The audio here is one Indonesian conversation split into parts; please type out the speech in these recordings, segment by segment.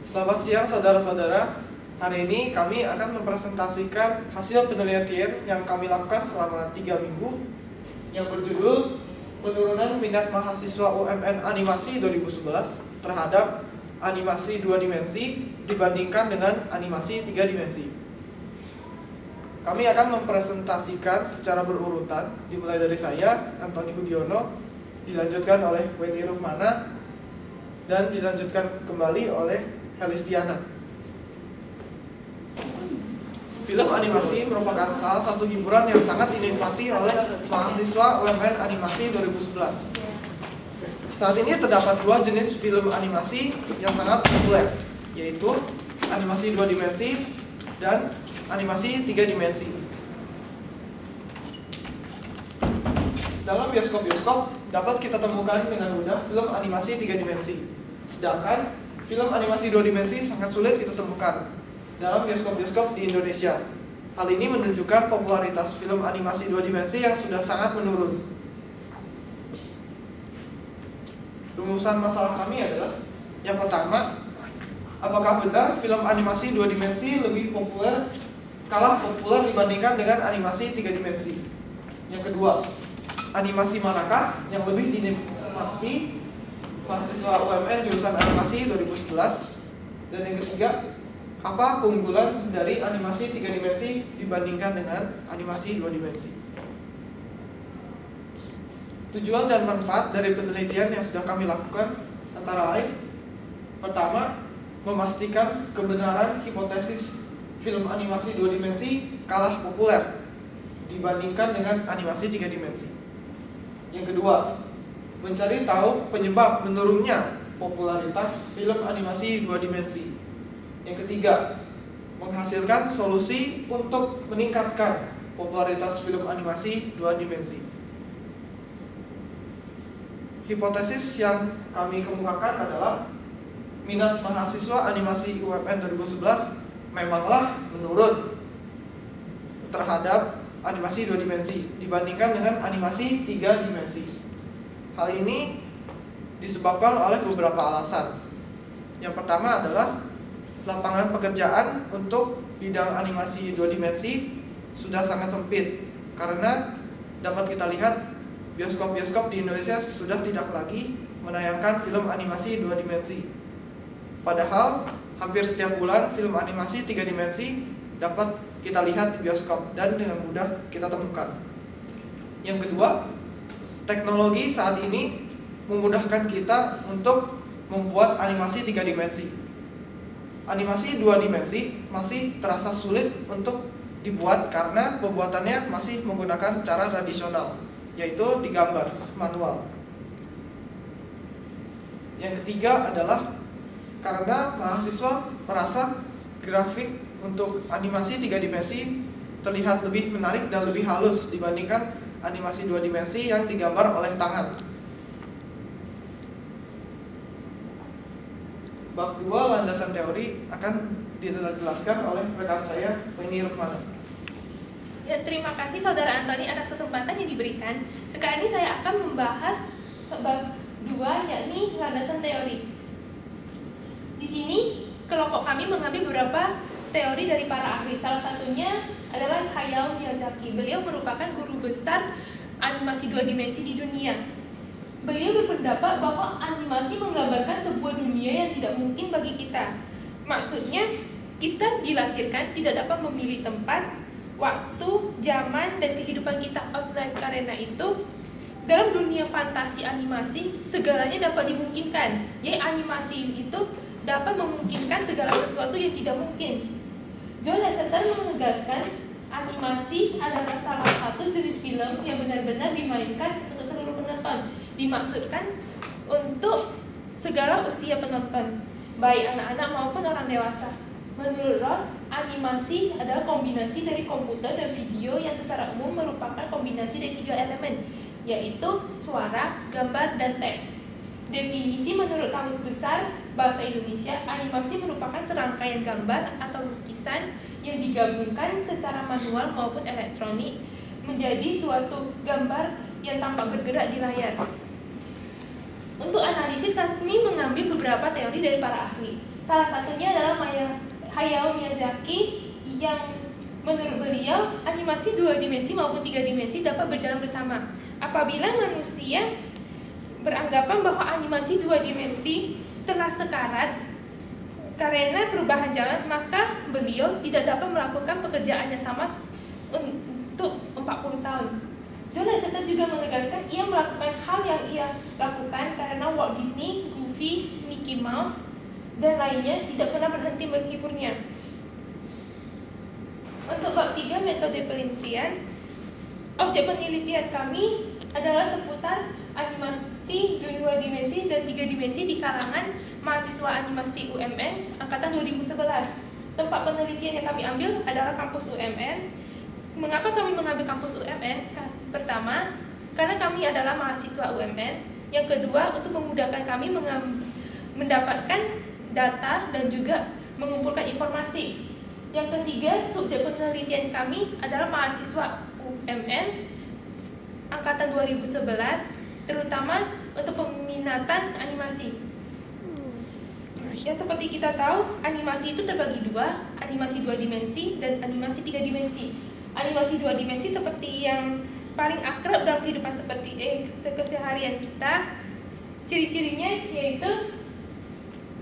Selamat siang saudara-saudara. Hari ini kami akan mempresentasikan hasil penelitian yang kami lakukan selama 3 minggu yang berjudul Penurunan Minat Mahasiswa UMN Animasi 2011 terhadap animasi 2 dimensi dibandingkan dengan animasi 3 dimensi. Kami akan mempresentasikan secara berurutan, dimulai dari saya, Antoni Hudiono, dilanjutkan oleh Weni Ruhmana, dan dilanjutkan kembali oleh Helistiana. Film animasi merupakan salah satu hiburan yang sangat dinikmati oleh mahasiswa UMN Animasi 2011. Saat ini terdapat 2 jenis film animasi yang sangat populer, yaitu animasi 2 dimensi dan animasi 3 dimensi. Dalam bioskop-bioskop dapat kita temukan dengan mudah film animasi 3 dimensi, sedangkan film animasi 2 dimensi sangat sulit kita temukan dalam bioskop-bioskop di Indonesia. Hal ini menunjukkan popularitas film animasi 2 dimensi yang sudah sangat menurun. Rumusan masalah kami adalah: yang pertama, apakah benar film animasi 2 dimensi lebih kalah populer dibandingkan dengan animasi 3 dimensi? Yang kedua, animasi manakah yang lebih dinikmati mahasiswa UMN jurusan animasi 2011? Dan yang ketiga, apa keunggulan dari animasi 3 dimensi dibandingkan dengan animasi 2 dimensi? Tujuan dan manfaat dari penelitian yang sudah kami lakukan antara lain: pertama, memastikan kebenaran hipotesis film animasi 2 dimensi kalah populer dibandingkan dengan animasi 3 dimensi. Yang kedua, mencari tahu penyebab menurunnya popularitas film animasi 2 dimensi. Yang ketiga, menghasilkan solusi untuk meningkatkan popularitas film animasi 2 dimensi. Hipotesis yang kami kemukakan adalah minat mahasiswa animasi UMN 2011 memanglah menurun terhadap animasi 2 dimensi dibandingkan dengan animasi 3 dimensi. Hal ini disebabkan oleh beberapa alasan. Yang pertama adalah lapangan pekerjaan untuk bidang animasi 2 dimensi sudah sangat sempit, karena dapat kita lihat bioskop-bioskop di Indonesia sudah tidak lagi menayangkan film animasi 2 dimensi. Padahal hampir setiap bulan film animasi 3 dimensi dapat kita lihat di bioskop dan dengan mudah kita temukan. Yang kedua, teknologi saat ini memudahkan kita untuk membuat animasi 3 dimensi. Animasi 2 dimensi masih terasa sulit untuk dibuat karena pembuatannya masih menggunakan cara tradisional, yaitu digambar manual. Yang ketiga adalah karena mahasiswa merasa grafik untuk animasi 3 dimensi terlihat lebih menarik dan lebih halus dibandingkan animasi 2 dimensi yang digambar oleh tangan. Bab 2 landasan teori akan dijelaskan oleh rekan saya, Weni Ruhmana. Ya, terima kasih Saudara Antoni atas kesempatan yang diberikan. Sekarang ini saya akan membahas bab 2, yakni landasan teori. Di sini kelompok kami mengambil beberapa teori dari para ahli. Salah satunya adalah Hayao Miyazaki. Beliau merupakan guru besar animasi 2 dimensi di dunia. Beliau berpendapat bahwa animasi menggambarkan sebuah dunia yang tidak mungkin bagi kita. Maksudnya, kita dilahirkan tidak dapat memilih tempat, waktu, zaman, dan kehidupan kita. Oleh karena itu, dalam dunia fantasi animasi, segalanya dapat dimungkinkan. Jadi animasi itu dapat memungkinkan segala sesuatu yang tidak mungkin. John Lasseter menegaskan animasi adalah salah satu jenis film yang benar-benar dimainkan untuk seluruh penonton. Dimaksudkan untuk segala usia penonton, baik anak-anak maupun orang dewasa. Menurut Ross, animasi adalah kombinasi dari komputer dan video yang secara umum merupakan kombinasi dari 3 elemen, yaitu suara, gambar, dan teks. Definisi menurut Kamus Besar Bahasa Indonesia, animasi merupakan serangkaian gambar atau lukisan yang digabungkan secara manual maupun elektronik menjadi suatu gambar yang tampak bergerak di layar. Untuk analisis, kami mengambil beberapa teori dari para ahli. Salah satunya adalah Hayao Miyazaki, yang menurut beliau animasi 2 dimensi maupun 3 dimensi dapat berjalan bersama. Apabila manusia beranggapan bahwa animasi 2 dimensi telah sekarat karena perubahan jalan, maka beliau tidak dapat melakukan pekerjaan yang sama untuk 40 tahun. John Lasseter juga menegaskan ia melakukan hal yang ia lakukan karena Walt Disney, Goofy, Mickey Mouse, dan lainnya tidak pernah berhenti menghiburnya. Untuk bab 3 metode penelitian, objek penelitian kami adalah seputar animasi 2 dimensi dan 3 dimensi di kalangan mahasiswa animasi UMN angkatan 2011. Tempat penelitian yang kami ambil adalah kampus UMN. Mengapa kami mengambil kampus UMN? Pertama, karena kami adalah mahasiswa UMN. Yang kedua, untuk memudahkan kami mendapatkan data dan juga mengumpulkan informasi. Yang ketiga, subjek penelitian kami adalah mahasiswa UMN angkatan 2011, terutama untuk peminatan animasi. Ya, seperti kita tahu, animasi itu terbagi dua, animasi 2 dimensi dan animasi 3 dimensi. Animasi 2 dimensi seperti yang paling akrab dalam kehidupan seperti keseharian kita. Ciri-cirinya yaitu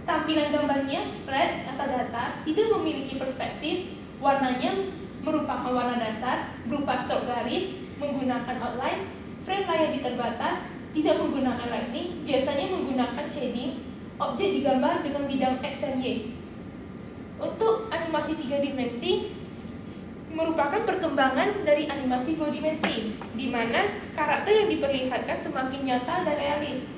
tampilan gambarnya flat atau datar, tidak memiliki perspektif, warnanya merupakan warna dasar berupa stroke garis, menggunakan outline, frame layar terbatas, tidak menggunakan lightning, biasanya menggunakan shading, objek digambar dengan bidang X dan Y. Untuk animasi 3 dimensi merupakan perkembangan dari animasi 2 dimensi, di mana karakter yang diperlihatkan semakin nyata dan realis.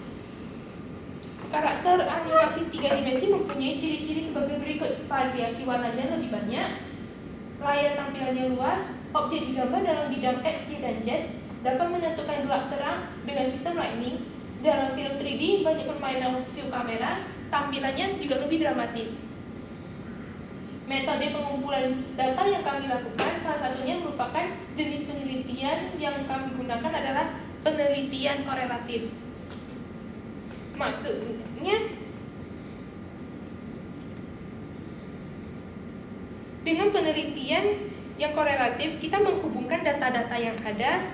Karakter animasi 3 dimensi mempunyai ciri-ciri sebagai berikut: variasi warnanya lebih banyak, layar tampilannya luas, objek digambar dalam bidang X, Y, dan Z, dapat menentukan gelap terang dengan sistem lightning. Dalam film 3D banyak permainan view kamera, tampilannya juga lebih dramatis. Metode pengumpulan data yang kami lakukan, salah satunya merupakan jenis penelitian yang kami gunakan adalah penelitian korelatif. Maksudnya, dengan penelitian yang korelatif, kita menghubungkan data-data yang ada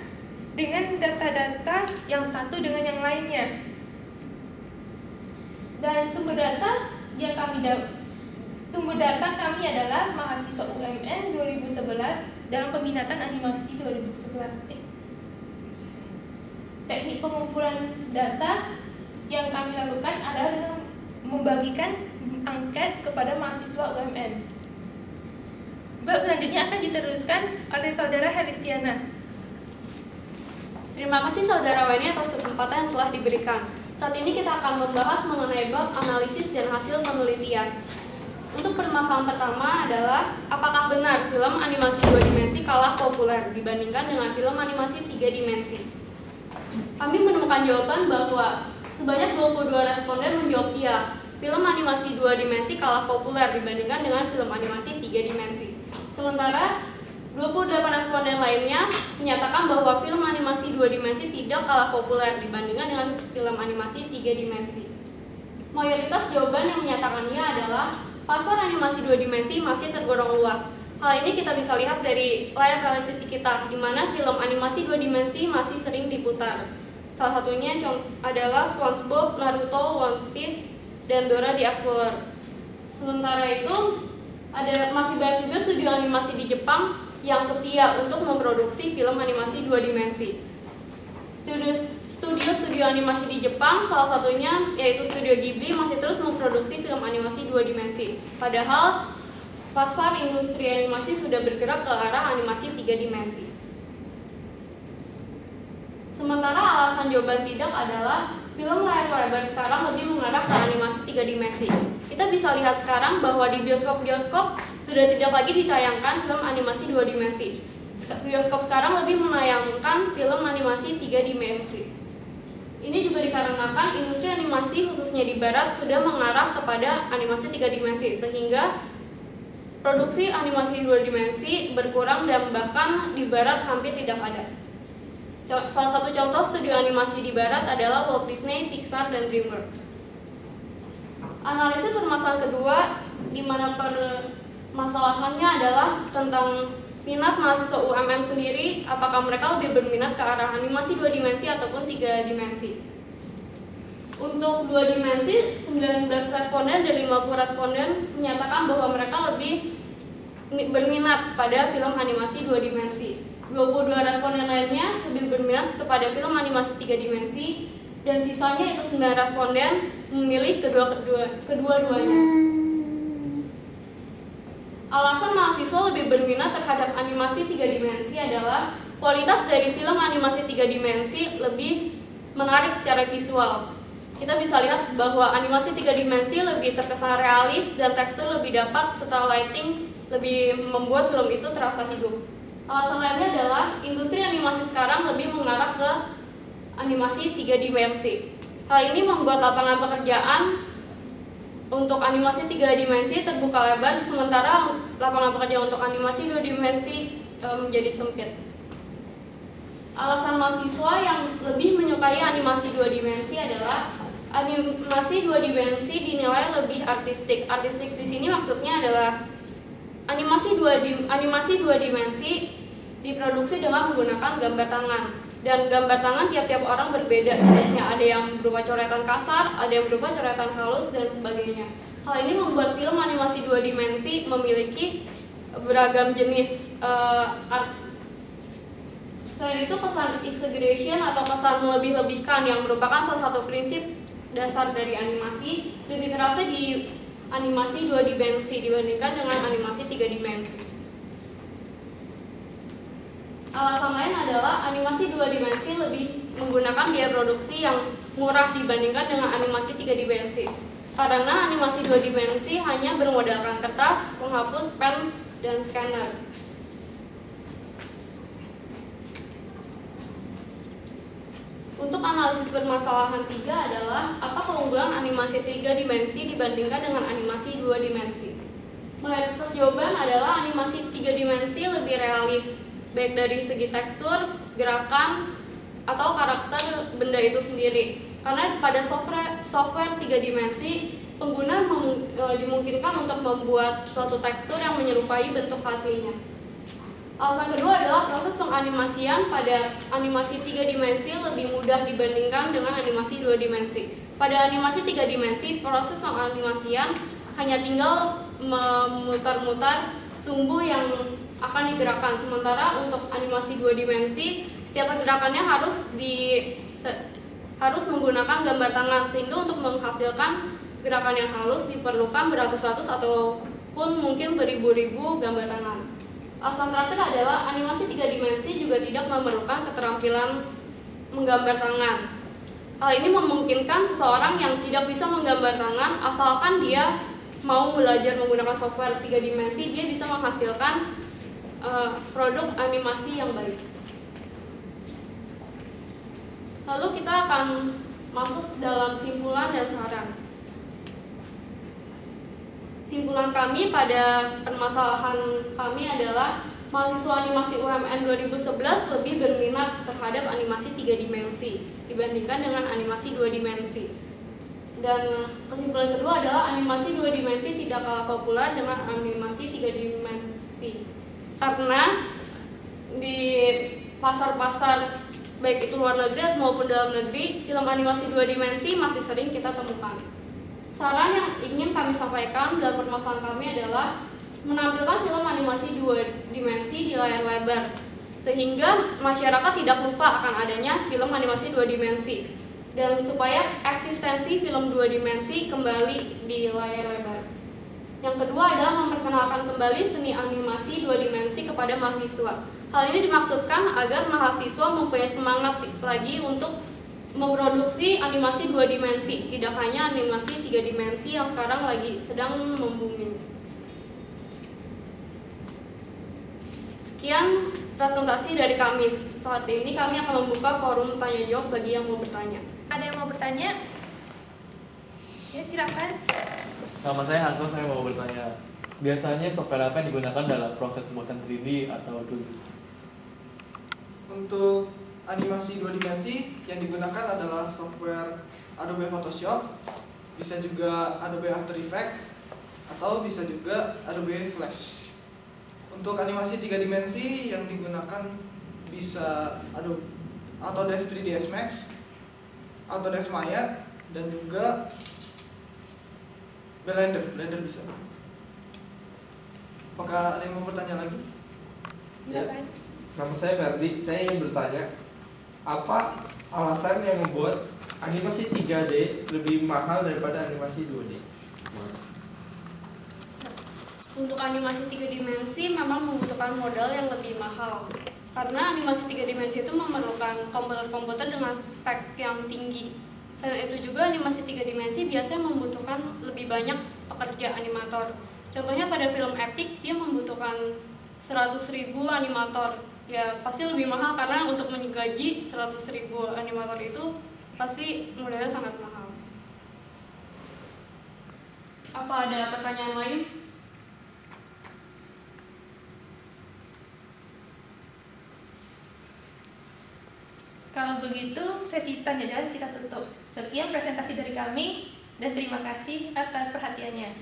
dengan data-data yang satu dengan yang lainnya. Dan sumber data kami adalah mahasiswa UMN 2011 dalam peminatan animasi 2011. Teknik pengumpulan data yang kami lakukan adalah dengan membagikan angket kepada mahasiswa UMN. Bab selanjutnya akan diteruskan oleh saudara Helistiana. Terima kasih saudara Weni atas kesempatan yang telah diberikan. Saat ini kita akan membahas mengenai bab analisis dan hasil penelitian. Untuk permasalahan pertama adalah, apakah benar film animasi 2 dimensi kalah populer dibandingkan dengan film animasi 3 dimensi? Kami menemukan jawaban bahwa sebanyak 22 responden menjawab iya, film animasi 2 dimensi kalah populer dibandingkan dengan film animasi 3 dimensi. Sementara 28 responden lainnya menyatakan bahwa film animasi 2 dimensi tidak kalah populer dibandingkan dengan film animasi 3 dimensi. Mayoritas jawaban yang menyatakan iya adalah pasar animasi 2 dimensi masih tergolong luas. Hal ini kita bisa lihat dari layar televisi kita, di mana film animasi 2 dimensi masih sering diputar. Salah satunya adalah SpongeBob, Naruto, One Piece, dan Dora the Explorer. Sementara itu, masih banyak juga studio animasi di Jepang yang setia untuk memproduksi film animasi 2 dimensi. Studio animasi di Jepang, salah satunya yaitu Studio Ghibli, masih terus memproduksi film animasi 2 dimensi. Padahal pasar industri animasi sudah bergerak ke arah animasi 3 dimensi. Sementara alasan jawaban tidak adalah film layar lebar sekarang lebih mengarah ke animasi 3 dimensi. Kita bisa lihat sekarang bahwa di bioskop-bioskop sudah tidak lagi ditayangkan film animasi 2 dimensi. Bioskop sekarang lebih menayangkan film animasi 3 dimensi. Ini juga dikarenakan industri animasi khususnya di barat sudah mengarah kepada animasi 3 dimensi, sehingga produksi animasi 2 dimensi berkurang dan bahkan di barat hampir tidak ada. Salah satu contoh studio animasi di barat adalah Walt Disney, Pixar, dan DreamWorks. Analisis permasalahan kedua, di mana permasalahannya adalah tentang minat mahasiswa UMM sendiri, apakah mereka lebih berminat ke arah animasi 2 dimensi ataupun 3 dimensi. Untuk 2 dimensi, 19 responden dari 50 responden menyatakan bahwa mereka lebih berminat pada film animasi 2 dimensi. 22 responden lainnya lebih berminat kepada film animasi 3 dimensi, dan sisanya itu 9 responden memilih kedua-duanya. Alasan mahasiswa lebih berminat terhadap animasi 3 dimensi adalah kualitas dari film animasi 3 dimensi lebih menarik secara visual. Kita bisa lihat bahwa animasi 3 dimensi lebih terkesan realis dan tekstur lebih dapat serta lighting lebih membuat film itu terasa hidup. Alasan lainnya adalah industri animasi sekarang lebih mengarah ke animasi 3 dimensi. Hal ini membuat lapangan pekerjaan untuk animasi 3 dimensi terbuka lebar, sementara lapangan pekerjaan untuk animasi 2 dimensi menjadi sempit. Alasan mahasiswa yang lebih menyukai animasi 2 dimensi adalah animasi 2 dimensi dinilai lebih artistik. Artistik di sini maksudnya adalah animasi 2 dimensi diproduksi dengan menggunakan gambar tangan. Dan gambar tangan tiap-tiap orang berbeda, jenisnya ada yang berupa coretan kasar, ada yang berupa coretan halus, dan sebagainya. Hal ini membuat film animasi 2 dimensi memiliki beragam jenis art. Selain itu, kesan exaggeration atau kesan melebih-lebihkan yang merupakan salah satu prinsip dasar dari animasi lebih terasa di animasi 2 dimensi dibandingkan dengan animasi 3 dimensi. Alasan lain adalah animasi 2 dimensi lebih menggunakan biaya produksi yang murah dibandingkan dengan animasi 3 dimensi. Karena animasi 2 dimensi hanya bermodalkan kertas, penghapus, pen, dan scanner. Untuk analisis permasalahan 3 adalah apa keunggulan animasi 3 dimensi dibandingkan dengan animasi 2 dimensi. Mayoritas jawaban adalah animasi 3 dimensi lebih realis, baik dari segi tekstur, gerakan, atau karakter benda itu sendiri. Karena pada software 3 dimensi, pengguna dimungkinkan untuk membuat suatu tekstur yang menyerupai bentuk aslinya. Alasan kedua adalah proses penganimasian pada animasi 3 dimensi lebih mudah dibandingkan dengan animasi 2 dimensi. Pada animasi 3 dimensi, proses penganimasian hanya tinggal memutar-mutar sumbu yang akan digerakkan, sementara untuk animasi 2 dimensi setiap pergerakannya harus menggunakan gambar tangan, sehingga untuk menghasilkan gerakan yang halus diperlukan beratus-ratus ataupun mungkin beribu-ribu gambar tangan. Alasan terakhir adalah animasi 3 dimensi juga tidak memerlukan keterampilan menggambar tangan. Hal ini memungkinkan seseorang yang tidak bisa menggambar tangan, asalkan dia mau belajar menggunakan software 3 dimensi, dia bisa menghasilkan produk animasi yang baik. Lalu kita akan masuk dalam simpulan dan saran. Simpulan kami pada permasalahan kami adalah mahasiswa animasi UMN 2011 lebih berminat terhadap animasi 3 dimensi dibandingkan dengan animasi 2 dimensi. Dan kesimpulan kedua adalah animasi 2 dimensi tidak kalah populer dengan animasi 3 dimensi. Karena di pasar-pasar baik itu luar negeri maupun dalam negeri, film animasi 2 dimensi masih sering kita temukan. Saran yang ingin kami sampaikan dalam permasalahan kami adalah menampilkan film animasi 2 dimensi di layar lebar, sehingga masyarakat tidak lupa akan adanya film animasi 2 dimensi, dan supaya eksistensi film 2 dimensi kembali di layar lebar. Yang kedua adalah memperkenalkan kembali seni animasi 2 dimensi kepada mahasiswa. Hal ini dimaksudkan agar mahasiswa mempunyai semangat lagi untuk memproduksi animasi 2 dimensi, tidak hanya animasi 3 dimensi yang sekarang lagi sedang membumi. Sekian presentasi dari kami. Saat ini kami akan membuka forum tanya jawab bagi yang mau bertanya. Ada yang mau bertanya? Ya, silakan. Nama saya Hanso, saya mau bertanya. Biasanya software apa yang digunakan dalam proses pembuatan 3D atau 2D? Untuk animasi 2 dimensi yang digunakan adalah software Adobe Photoshop, bisa juga Adobe After Effects, atau bisa juga Adobe Flash. Untuk animasi 3 dimensi yang digunakan bisa Adobe Autodesk 3ds Max, Autodesk Maya, dan juga Blender bisa. Apakah ada yang mau bertanya lagi? Silakan. Nama saya Ferdi, saya ingin bertanya, apa alasan yang membuat animasi 3D lebih mahal daripada animasi 2D? Mas. Untuk animasi 3 dimensi memang membutuhkan modal yang lebih mahal. Karena animasi 3 dimensi itu memerlukan komputer-komputer dengan spek yang tinggi. Selain itu juga animasi 3 dimensi biasanya membutuhkan lebih banyak pekerja animator. Contohnya pada film Epic dia membutuhkan 100.000 animator. Ya pasti lebih mahal karena untuk menggaji 100.000 animator itu pasti modalnya sangat mahal. Apa ada pertanyaan lain? Kalau begitu, sesi tanya jawab kita tutup. Sekian presentasi dari kami dan terima kasih atas perhatiannya.